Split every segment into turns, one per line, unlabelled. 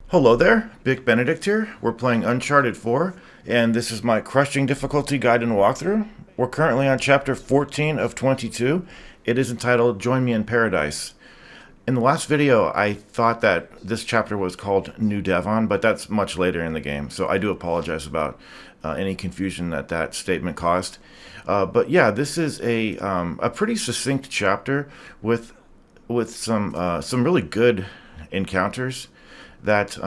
Hello there, Big Benedict here. We're playing Uncharted 4, and this is my crushing difficulty guide and walkthrough. We're currently on chapter 14 of 22. It is entitled Join Me in Paradise. In the last video, I thought that this chapter was called New Devon, but that's much later in the game, so I do apologize about any confusion that that statement caused. But yeah, this is a pretty succinct chapter with some really good encounters that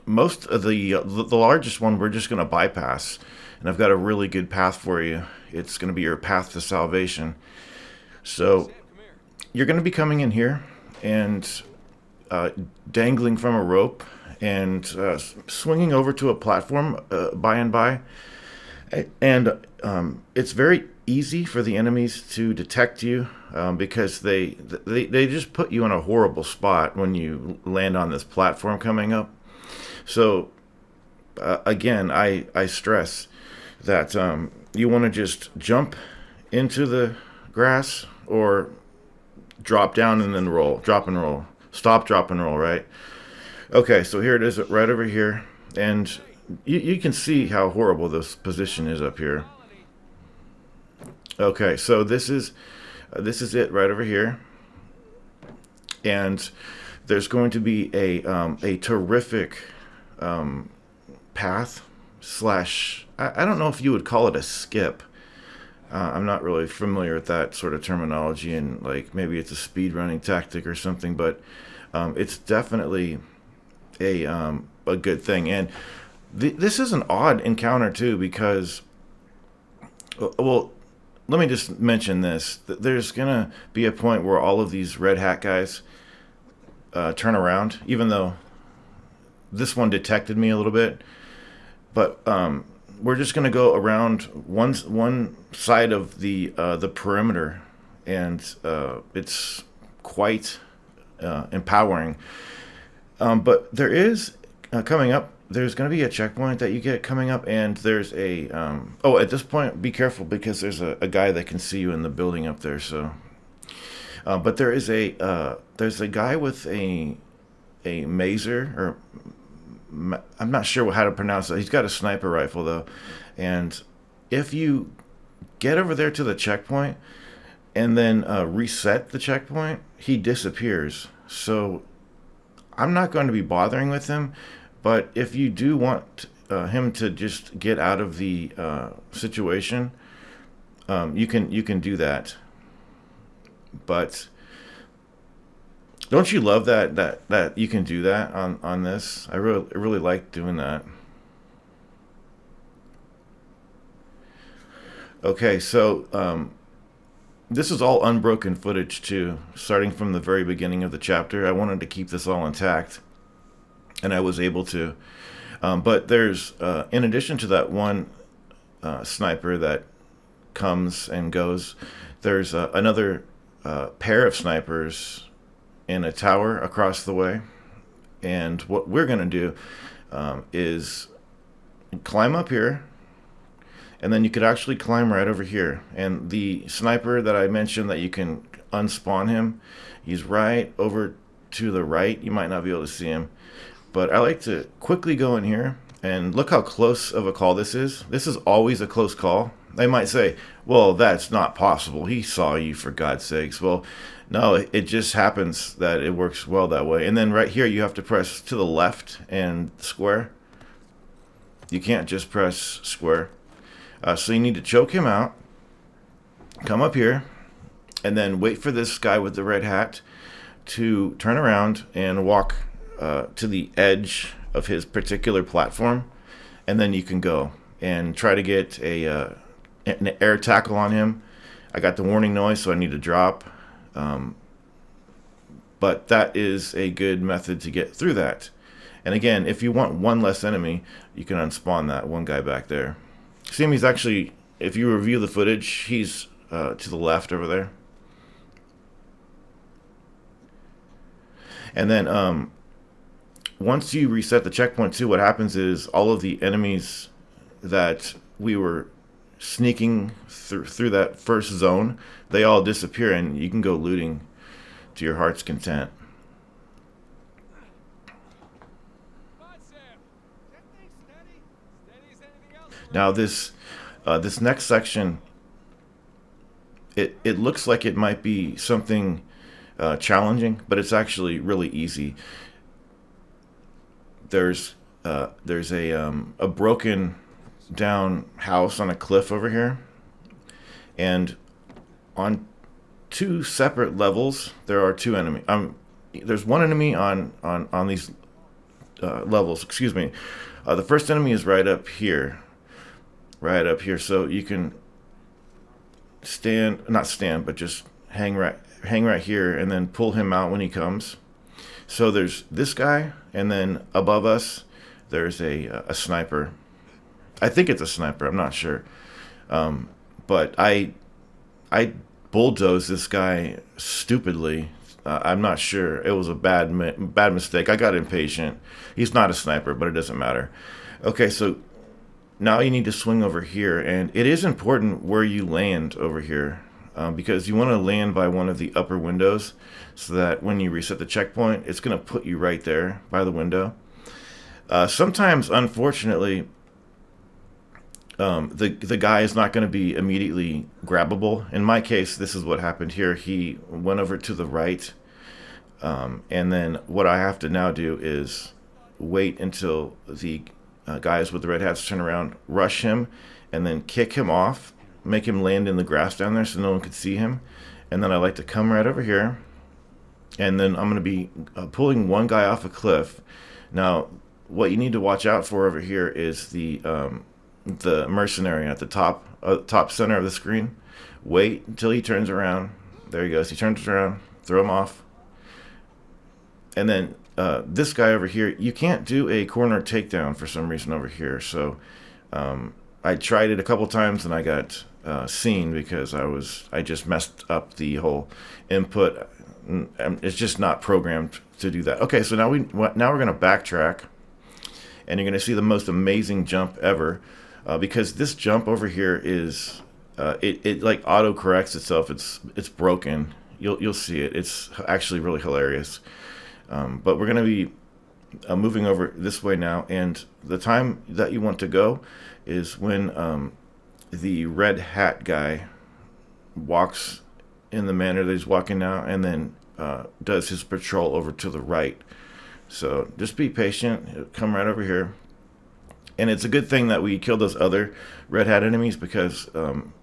most of the largest one we're just going to bypass, and I've got a really good path for you. It's going to be your path to salvation. So you're going to be coming in here and uh, dangling from a rope and swinging over to a platform by and by, and it's very easy for the enemies to detect you because they just put you in a horrible spot when you land on this platform coming up. So again, I stress that you want to just jump into the grass or drop down and then roll, drop and roll, stop, drop and roll, right? Okay, so here it is right over here, and you can see how horrible this position is up here. Okay, so this is it right over here, and there's going to be a terrific path slash. I don't know if you would call it a skip. I'm not really familiar with that sort of terminology, and like maybe it's a speed running tactic or something, but it's definitely a good thing. And this is an odd encounter too because, well, let me just mention this. There's gonna be a point where all of these red hat guys turn around, even though this one detected me a little bit. But we're just gonna go around one side of the perimeter, and it's quite empowering. But there is coming up. There's going to be a checkpoint that you get coming up, and there's a. Oh, at this point, be careful because there's a guy that can see you in the building up there. So, but there's a guy with a mazer or I'm not sure how to pronounce it. He's got a sniper rifle though, and if you get over there to the checkpoint and then reset the checkpoint, he disappears. So I'm not going to be bothering with him, but if you do want him to just get out of the situation, you can do that. But don't you love that you can do that on this? I really like doing that. Okay, so this is all unbroken footage too, starting from the very beginning of the chapter. I wanted to keep this all intact, and I was able to. But there's, in addition to that one sniper that comes and goes, there's another pair of snipers in a tower across the way. And what we're going to do is climb up here, and then you could actually climb right over here. And the sniper that I mentioned that you can unspawn him, he's right over to the right. You might not be able to see him, but I like to quickly go in here and look how close of a call this is. This is always a close call. They might say, well, that's not possible. He saw you, for God's sakes. Well, no, it just happens that it works well that way. And then right here, you have to press to the left and square. You can't just press square. So you need to choke him out, come up here, and then wait for this guy with the red hat to turn around and walk to the edge of his particular platform, and then you can go and try to get an air tackle on him. I got the warning noise, so I need to drop. But that is a good method to get through that. And again, if you want one less enemy, you can unspawn that one guy back there. See him? He's actually, if you review the footage, he's to the left over there. And then once you reset the checkpoint too, what happens is all of the enemies that we were sneaking through that first zone, they all disappear, and you can go looting to your heart's content. Now this next section, it looks like it might be something challenging, but it's actually really easy. There's a broken down house on a cliff over here, and on two separate levels there are two enemies. There's one enemy on these levels. Excuse me. The first enemy is right up here, So you can not stand, but just hang right here, and then pull him out when he comes. So there's this guy, and then above us, there's a sniper. I think it's a sniper. I'm not sure, but I bulldozed this guy stupidly. I'm not sure. It was a bad mistake. I got impatient. He's not a sniper, but it doesn't matter. Okay, so now you need to swing over here, and it is important where you land over here, because you want to land by one of the upper windows, so that when you reset the checkpoint, it's going to put you right there by the window. Sometimes, unfortunately, the guy is not going to be immediately grabbable. In my case, this is what happened here. He went over to the right, and then what I have to now do is wait until the guys with the red hats turn around, rush him, and then kick him off, make him land in the grass down there so no one could see him. And then I like to come right over here, and then I'm going to be pulling one guy off a cliff. Now, what you need to watch out for over here is the mercenary at the top center of the screen. Wait until he turns around. There he goes. He turns around. Throw him off. And then this guy over here, you can't do a corner takedown for some reason over here. So I tried it a couple times and I got seen because I just messed up the whole input. It's just not programmed to do that. Okay, so now we're going to backtrack, and you're going to see the most amazing jump ever, because this jump over here is it like auto corrects itself. It's broken. You'll see it. It's actually really hilarious. But we're going to be moving over this way now, and the time that you want to go is when the red hat guy walks in the manner that he's walking now, and then does his patrol over to the right. So just be patient. He'll come right over here. And it's a good thing that we killed those other red hat enemies, because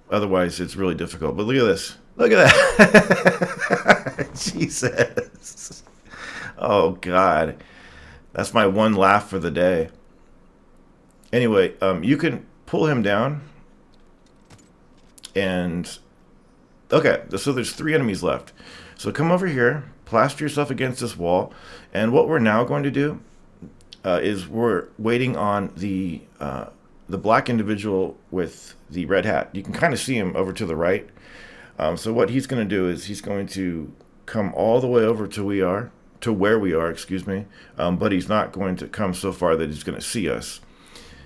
otherwise it's really difficult. But look at this. Look at that. Jesus. Oh, God. That's my one laugh for the day. Anyway, you can pull him down. And okay, so there's 3 enemies left. So come over here, plaster yourself against this wall, and what we're now going to do is we're waiting on the black individual with the red hat. You can kind of see him over to the right. So what he's going to do is he's going to come all the way over to where we are, excuse me. But he's not going to come so far that he's going to see us.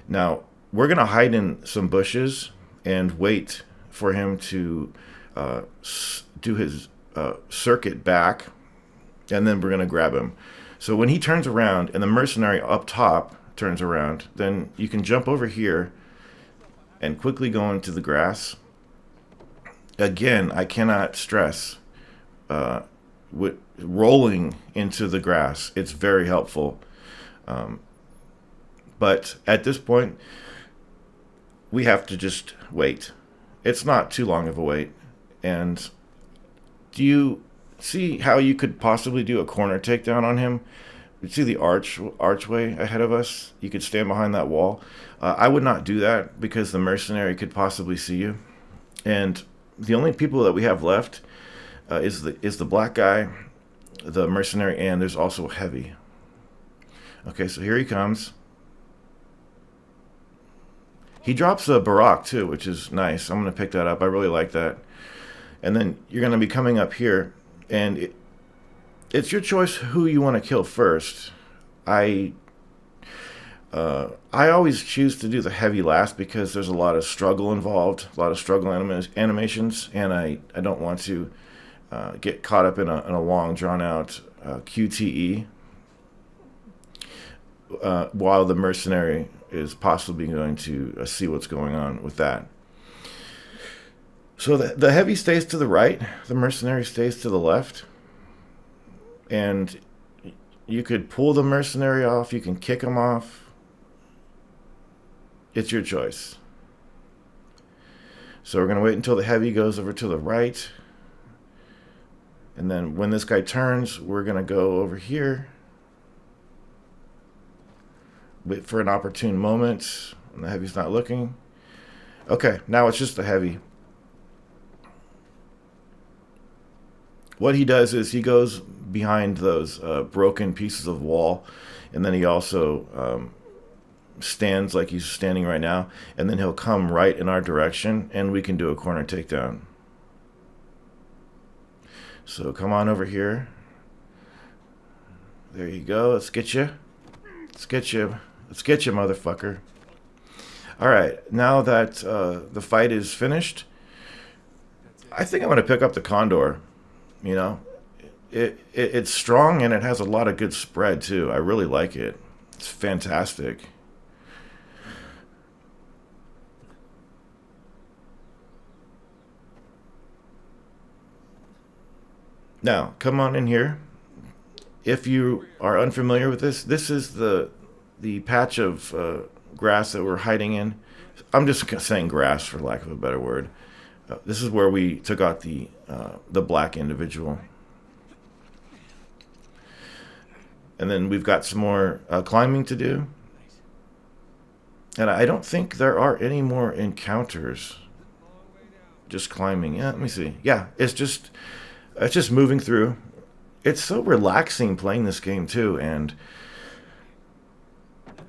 Now we're going to hide in some bushes and wait for him to do his circuit back, and then we're going to grab him. So when he turns around and the mercenary up top turns around, then you can jump over here and quickly go into the grass. Again, I cannot stress with rolling into the grass. It's very helpful. But at this point, we have to just wait. It's not too long of a wait. And do you see how you could possibly do a corner takedown on him? You see the archway ahead of us? You could stand behind that wall. I would not do that because the mercenary could possibly see you. And the only people that we have left is the black guy, the mercenary, and there's also heavy. Okay, so here he comes. He drops a Barak too, which is nice. I'm going to pick that up. I really like that. And then you're going to be coming up here, and it's your choice who you want to kill first. I always choose to do the heavy last because there's a lot of struggle involved, a lot of struggle animations, and I don't want to get caught up in a long, drawn-out QTE. while the mercenary is possibly going to see what's going on with that. So the heavy stays to the right, the mercenary stays to the left, and you could pull the mercenary off, you can kick him off. It's your choice. So we're going to wait until the heavy goes over to the right. And then when this guy turns, we're going to go over here. Wait for an opportune moment. And the heavy's not looking. Okay, now it's just the heavy. What he does is he goes behind those broken pieces of wall. And then he also stands like he's standing right now. And then he'll come right in our direction. And we can do a corner takedown. So come on over here. There you go. Let's get you. Let's get you. Let's get you, motherfucker. All right. Now that the fight is finished, I think I'm going to pick up the Condor. You know, it's strong and it has a lot of good spread too. I really like it. It's fantastic. Now, come on in here. If you are unfamiliar with this, this is the patch of grass that we're hiding in. I'm just saying grass for lack of a better word. This is where we took out the black individual. And then we've got some more climbing to do. And I don't think there are any more encounters. Just climbing. Yeah, let me see. Yeah, it's just moving through. It's so relaxing playing this game too, and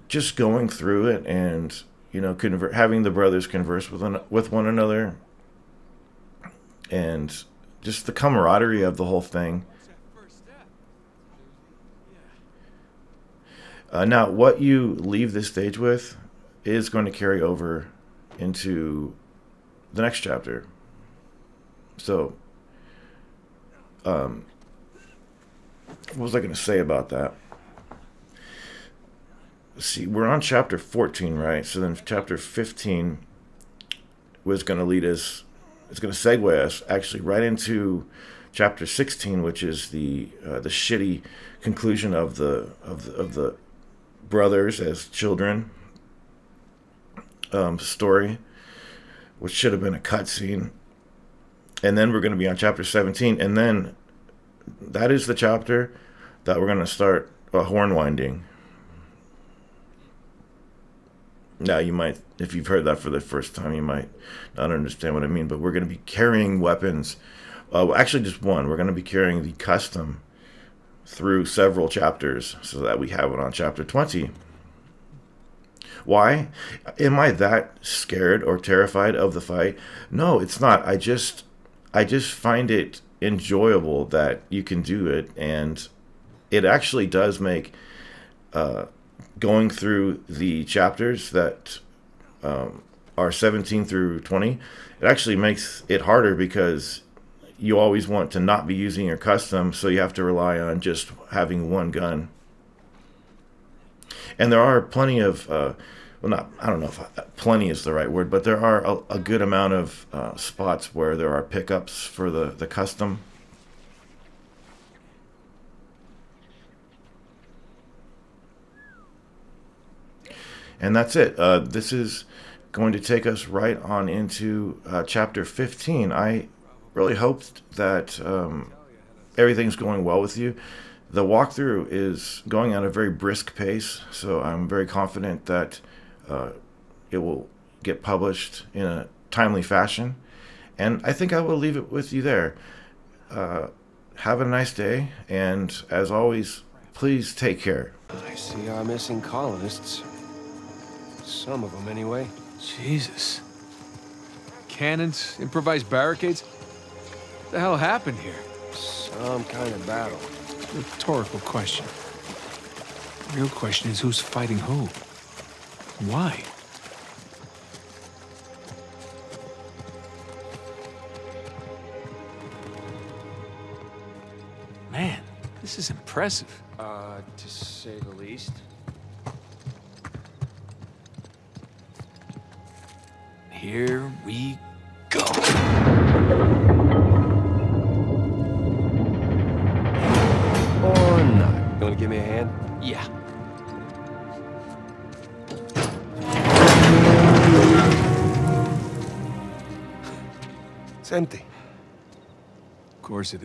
just going through it, and you know, having the brothers converse with one another, and just the camaraderie of the whole thing. Now, what you leave this stage with is going to carry over into the next chapter. So, what was I going to say about that? Let's see, we're on chapter 14, right? So then chapter 15 was going to lead us, it's going to segue us actually right into chapter 16, which is the shitty conclusion of the brothers as children story, which should have been a cutscene. And then we're going to be on chapter 17, and then that is the chapter that we're going to start horn winding. Now, you might, if you've heard that for the first time, you might not understand what I mean, but we're going to be carrying weapons. Actually, just one. We're going to be carrying the custom through several chapters so that we have it on chapter 20. Why? Am I that scared or terrified of the fight? No, it's not. I just find it enjoyable that you can do it, and it actually does make going through the chapters that are 17 through 20, it actually makes it harder because you always want to not be using your custom, so you have to rely on just having one gun. And there are plenty of I don't know if plenty is the right word, but there are a good amount of spots where there are pickups for the custom. And that's it. This is going to take us right on into chapter 15. I really hoped that everything's going well with you. The walkthrough is going at a very brisk pace, so I'm very confident that it will get published in a timely fashion. And I think I will leave it with you there. Have a nice day, and as always, please take care.
I see our missing colonists. Some of them, anyway.
Jesus. Cannons, improvised barricades. What the hell happened here?
Some kind of battle.
Rhetorical question. The real question is who's fighting who? Why? Man, this is impressive.
To say the least.
Here we go.
Or not. You wanna give me a hand?
Yeah.
It's empty.
Of course it is.